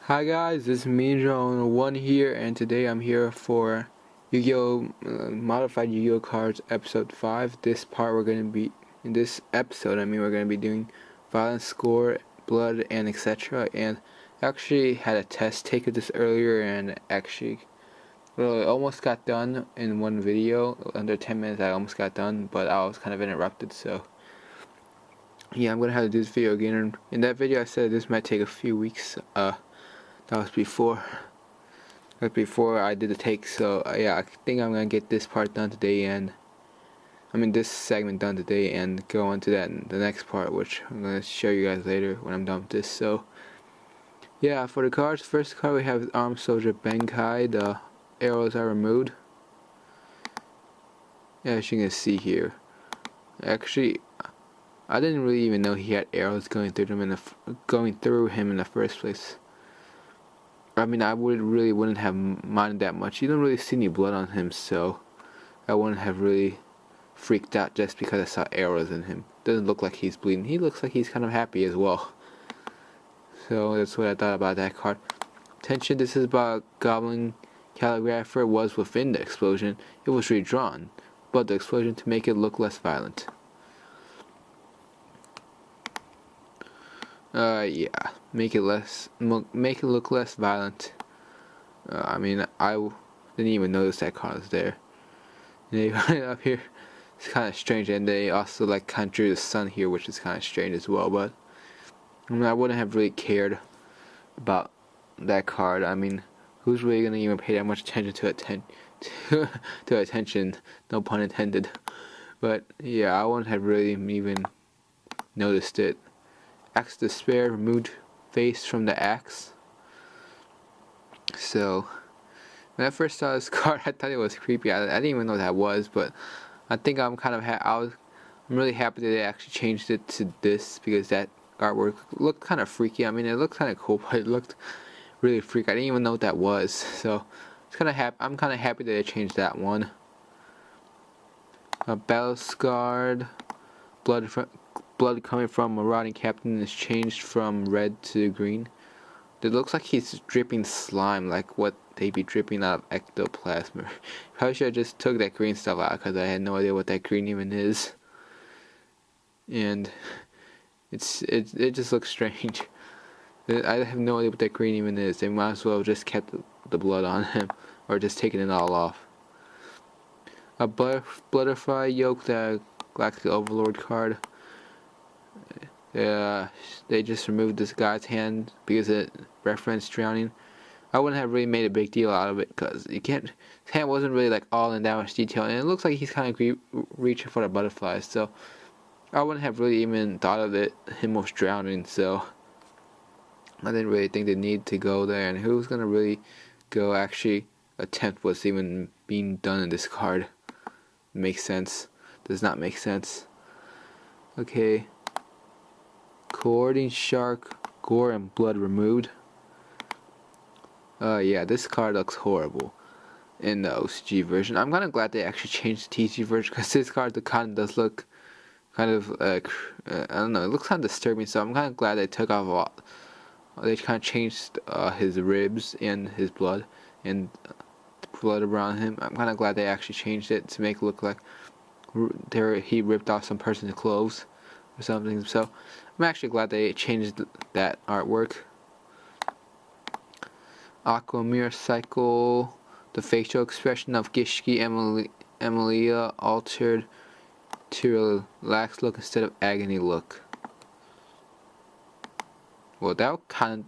Hi guys, this is Yugioh1 here, and today I'm here for Yu-Gi-Oh! Modified Yu-Gi-Oh! Cards Episode 5. This part we're going to be, in this episode, we're going to be doing Violence, Score, Blood, and etc. And I actually had a test take of this earlier, and actually, well, it almost got done in one video. Under 10 minutes I almost got done, but I was kind of interrupted, so yeah, I'm going to have to do this video again. And in that video I said this might take a few weeks. That was before I did the take, so yeah, I think I'm gonna get this part done today, and this segment done today, and go on to the next part, which I'm gonna show you guys later when I'm done with this. So yeah, for the cards, first card we have Armed Soldier Benkai. The arrows are removed. Yeah, as you can see here. Actually, I didn't really even know he had arrows going through him in the first place. I wouldn't have minded that much. You don't really see any blood on him, so I wouldn't have really freaked out just because I saw arrows in him. Doesn't look like he's bleeding. He looks like he's kind of happy as well. So that's what I thought about that card. Attention, this is about Goblin Calligrapher was within the explosion. It was redrawn, but the explosion to make it look less violent. Yeah, make it look less violent. I didn't even notice that card was there. And they put it up here. It's kind of strange, and they also kind of drew the sun here, which is kind of strange as well. But I wouldn't have really cared about that card. Who's really gonna even pay that much attention to attention? No pun intended. But yeah, I wouldn't have really even noticed it. Axe Despair, removed face from the axe. So when I first saw this card, I thought it was creepy. I didn't even know what that was, but I think I'm really happy that they actually changed it to this, because that artwork looked kind of freaky. It looked kind of cool, but it looked really freaky. I didn't even know what that was, so I'm kind of happy that they changed that one. Battle Scarred, blood coming from Marauding Captain is changed from red to green. It looks like he's dripping slime, like what they be dripping out of ectoplasm. Probably should have just took that green stuff out, because I had no idea what that green even is. And it just looks strange. I have no idea what that green even is. They might as well have just kept the blood on him, or just taken it all off. A Butterfly Yoke, the Galactic Overlord card. They just removed this guy's hand because it referenced drowning. I wouldn't have really made a big deal out of it, because his hand wasn't really all in that much detail, and it looks like he's kind of reaching for the butterflies, so I wouldn't have really even thought of him was drowning, so I didn't really think the need to go there. And who's gonna really go actually attempt what's even being done in this card? Makes sense. Does not make sense. Okay. Coordinating Shark, Gore, and Blood removed. Yeah, this card looks horrible in the OCG version. I'm kind of glad they actually changed the TCG version, because this card does look kind of I don't know, it looks kind of disturbing. So I'm kind of glad they took off a lot. They kind of changed his ribs and his blood and the blood around him. I'm kind of glad they actually changed it to make it look like he ripped off some person's clothes or something. So I'm actually glad they changed that artwork. Aqua Mirror Cycle, the facial expression of Gishki Emilia altered to a relaxed look instead of agony look. Well, that kind of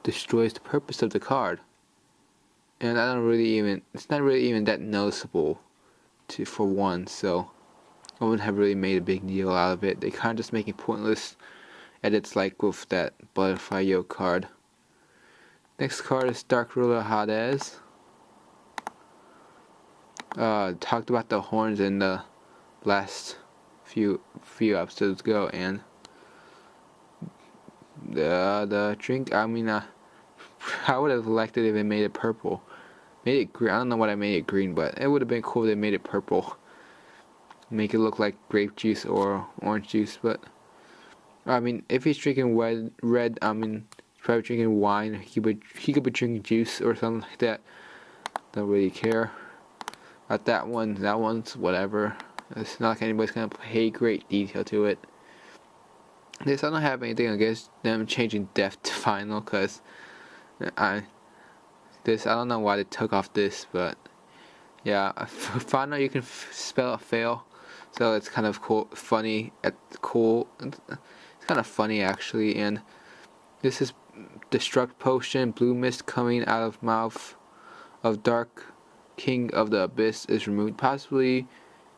destroys the purpose of the card, and it's not really even that noticeable for one, so I wouldn't have really made a big deal out of it. They kind of just making pointless edits, like with that Butterfly Yoke card. Next card is Dark Ruler Hades. Talked about the horns in the last few episodes ago, and the drink. I would have liked it if they made it purple. Made it green. I don't know what I made it green, but it would have been cool if they made it purple. Make it look like grape juice or orange juice. But if he's drinking red, probably drinking wine. He could be drinking juice or something like that. Don't really care about that one. That one's whatever. It's not like anybody's gonna pay great detail to it. This, I don't have anything against them changing death to final, cause I don't know why they took off this, but yeah, final you can spell a fail, so it's kind of cool, funny, It's kind of funny actually, and this is destruct potion. Blue mist coming out of mouth of dark king of the abyss is removed, possibly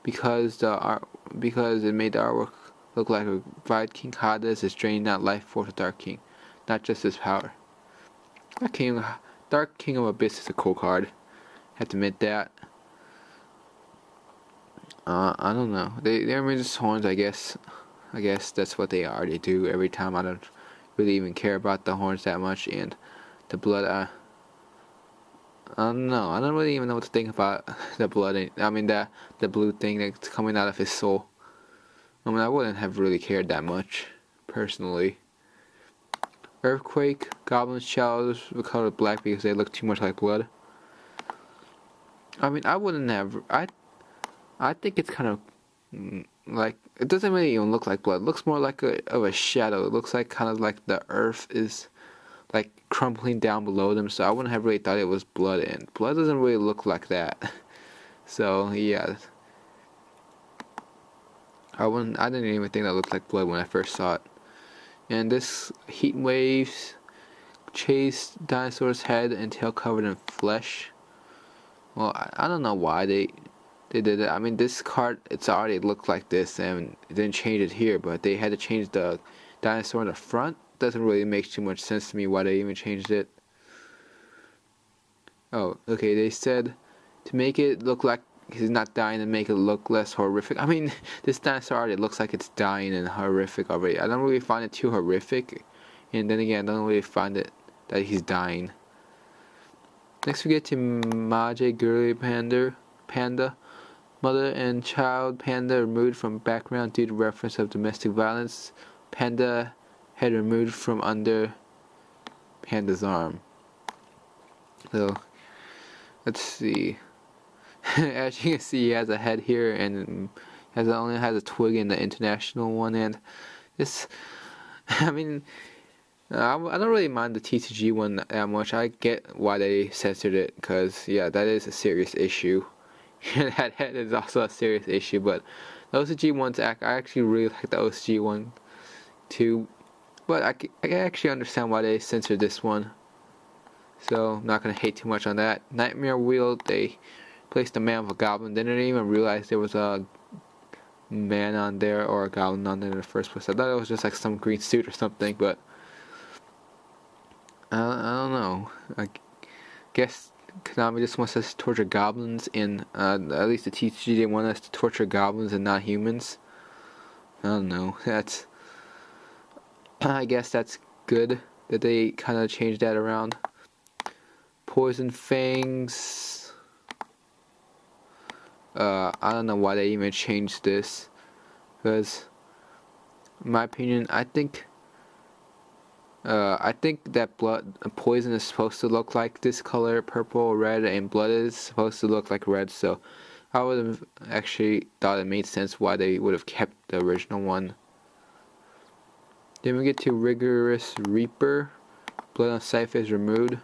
because it made the artwork look like a revived King Hades is draining out life force of Dark King, not just his power. Dark King of Abyss is a cool card. Have to admit that. I don't know. They're just horns, I guess. I guess that's what they are. They do every time. I don't really even care about the horns that much, and the blood. I don't know. I don't really even know what to think about the blood. The blue thing that's coming out of his soul. I wouldn't have really cared that much, personally. Earthquake, goblins, shadows were colored black because they look too much like blood. I wouldn't have. I think it's kind of like, it doesn't really even look like blood. It looks more like of a shadow. It looks like kind of like the earth is like crumbling down below them. So I wouldn't have really thought it was blood, and blood doesn't really look like that. So yeah. I didn't even think that looked like blood when I first saw it. And this heat waves chase dinosaur's head and tail covered in flesh. Well, I don't know why they did it. This card, it's already looked like this, and it didn't change it here, but they had to change the dinosaur in the front. Doesn't really make too much sense to me why they even changed it. Oh, okay, they said to make it look like he's not dying and make it look less horrific. This dinosaur already looks like it's dying and horrific already. I don't really find it too horrific, and then again, I don't really find it that he's dying. Next we get to Maje Girly Panda. Mother and child panda removed from background due to reference of domestic violence. Panda head removed from under panda's arm. So, let's see. As you can see, he has a head here, and only has a twig in the international one, and this, I don't really mind the TCG one that much. I get why they censored it, because yeah, that is a serious issue. That head is also a serious issue, but the OCG ones, I actually really like the OCG one too, but I can actually understand why they censored this one, so I'm not going to hate too much on that. Nightmare Wheel, they placed a man with a goblin. They didn't even realize there was a man on there or a goblin on there in the first place. I thought it was just like some green suit or something, but I don't know. I guess Konami just wants us to torture goblins, and at least the TCG, they want us to torture goblins and not humans. I don't know. I guess that's good that they kind of changed that around. Poison Fangs. I don't know why they even changed this, because in my opinion, I think that poison is supposed to look like this color, purple or red, and blood is supposed to look like red, so I would have actually thought it made sense why they would have kept the original one. Then we get to Rigorous Reaper. Blood on Scythe is removed.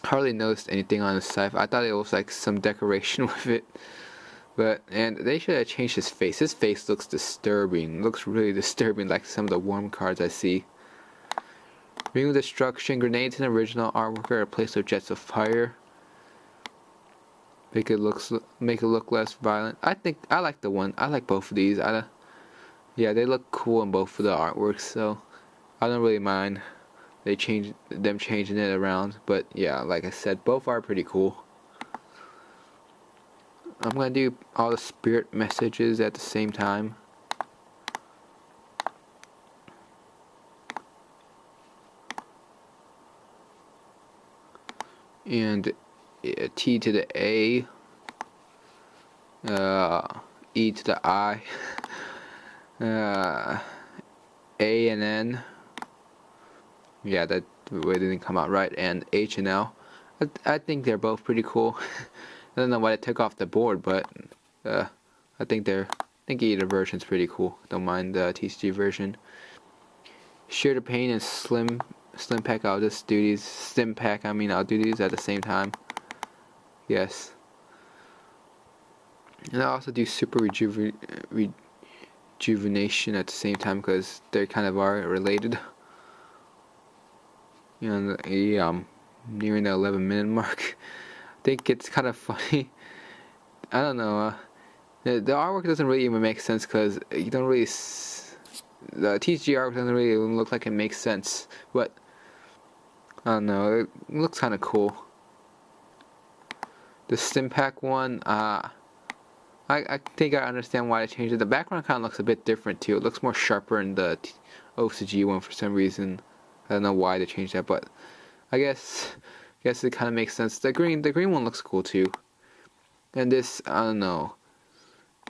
Hardly noticed anything on the scythe. I thought it was like some decoration with it, and they should have changed his face. His face looks disturbing. Looks really disturbing, like some of the worm cards I see. Ring of Destruction. Grenades in original artwork are replaced with jets of fire. Make it look less violent. I like the one. I like both of these. Yeah, they look cool in both of the artworks, so I don't really mind them changing it around. But yeah, like I said, both are pretty cool. I'm gonna do all the spirit messages at the same time. And T to the A, E to the I, A and N, Yeah, that way didn't come out right. And H and L, I think they're both pretty cool. I don't know why they took off the board, but I think either version's pretty cool. Don't mind the TCG version. Share the pain and slim pack. I'll just do these stim pack. I mean, I'll do these at the same time. Yes. And I'll also do super rejuvenation at the same time because they kind of are related. You know, yeah, nearing the 11-minute mark. I think it's kind of funny. I don't know. The artwork doesn't really even make sense because you don't really. The TCG artwork doesn't really even look like it makes sense. But I don't know. It looks kind of cool. The Stim Pack one, I think I understand why they changed it. The background kind of looks a bit different too. It looks more sharper in the OCG one for some reason. I don't know why they changed that, but I guess it kind of makes sense. The green one looks cool too. And this, I don't know.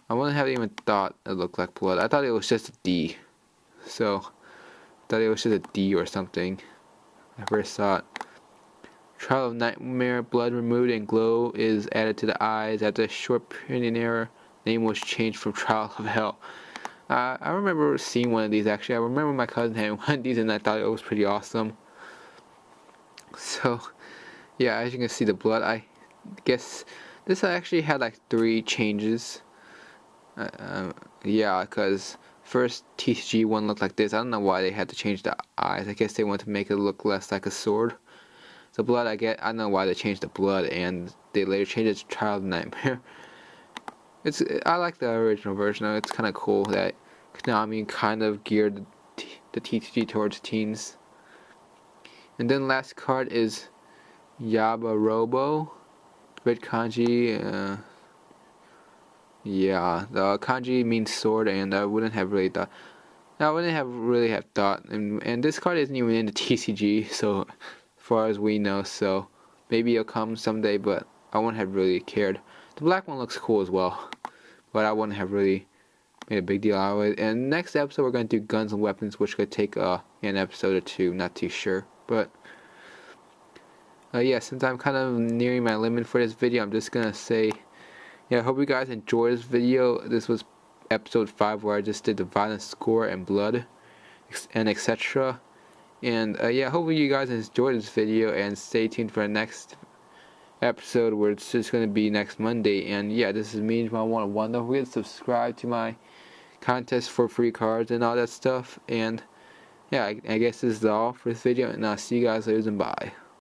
I wouldn't have even thought it looked like blood. I thought it was just a D. So, I thought it was just a D or something. I first saw it. Trial of Nightmare, blood removed and glow is added to the eyes. After a short printing error, name was changed from Trial of Hell. I remember seeing one of these actually. I remember my cousin having one of these and I thought it was pretty awesome. So, yeah, as you can see the blood, I guess this actually had like 3 changes. Yeah, because first TCG one looked like this. I don't know why they had to change the eyes. I guess they wanted to make it look less like a sword. The blood, I don't know why they changed the blood, and they later changed it to Trial of Nightmare. I like the original version. It's kind of cool that Konami kind of geared the TCG towards teens. And then last card is Yabarobo, red kanji. Yeah, the kanji means sword, and I wouldn't have really thought. And this card isn't even in the TCG, so as far as we know. So maybe it'll come someday, but I wouldn't have really cared. The black one looks cool as well, but I wouldn't have really made a big deal out of it. And next episode we're going to do guns and weapons, which could take an episode or 2. Not too sure, but yeah, since I'm kind of nearing my limit for this video, I'm just gonna say, yeah, I hope you guys enjoyed this video. This was episode 5 where I just did the violence, gore, and blood, and etc. And yeah, hopefully you guys enjoyed this video, and stay tuned for the next episode where it's just going to be next Monday. And yeah, this is me, my one. Don't forget to subscribe to my contest for free cards and all that stuff. And yeah, I guess this is all for this video, and I'll see you guys later and bye.